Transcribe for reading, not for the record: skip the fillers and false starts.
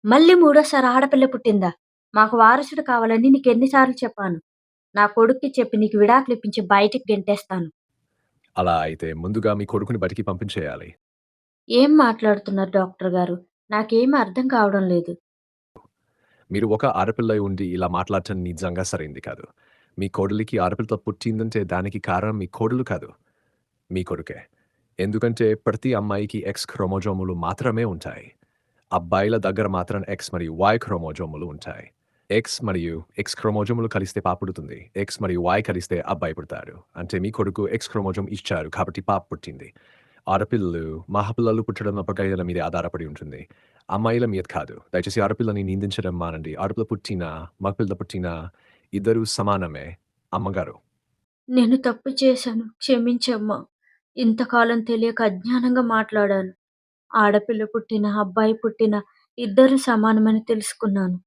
మళ్ళీ మూడోసారి ఆడపిల్ల పుట్టిందా? మాకు వారసుడు కావాలని నీకెన్ని సార్లు చెప్పాను. నా కొడుక్కి చెప్పి నీకు విడాకులిప్పించి బయటికి గెంటేస్తాను. అలా అయితే ముందుగా మీ కొడుకుని బయటికి పంపించేయాలి. ఏం మాట్లాడుతున్నారు డాక్టర్ గారు? నాకేమి అర్థం కావడం లేదు. మీరు ఒక ఆడపిల్లై ఉండి ఇలా మాట్లాడటం నిజంగా సరైంది కాదు. మీ కోడలికి ఆడపిల్ల పుట్టిందంటే దానికి కారణం మీ కోడలు కాదు, మీ కొడుకే. ఎందుకంటే ప్రతి అమ్మాయికి ఎక్స్ క్రోమోజోములు మాత్రమే ఉంటాయి. అబ్బాయిల దగ్గర మాత్రం ఎక్స్ మరియు వై క్రోమోజోములు ఉంటాయి. ఎక్స్ మరియు ఎక్స్ క్రోమోజోములు కలిస్తే పాప పుడుతుంది. ఎక్స్ మరియు వై కలిస్తే అబ్బాయి పుడతాడు. అంటే మీ కొడుకు ఎక్స్ క్రోమోజోమ్ ఇచ్చారు కాబట్టి పాప పుట్టింది. ఆడపిల్లలు, మగపిల్లలు పుట్టడం అపకయ్యల మీదే ఆధారపడి ఉంటుంది. అమ్మాయిల మీద కాదు. దయచేసి ఆడపిల్లని నిందించడం మానండి. ఆడపిల్ల పుట్టినా, మగపిల్ల పుట్టినా ఇద్దరూ సమానమే. అమ్మగారు. నేను తప్పు చేశాను. క్షమించమ్మా. ఇంతకాలం తెలియక అజ్ఞానంగా మాట్లాడాను. ఆడపిల్ల పుట్టినా, అబ్బాయి పుట్టినా ఇద్దరూ సమానమని తెలుసుకున్నాను.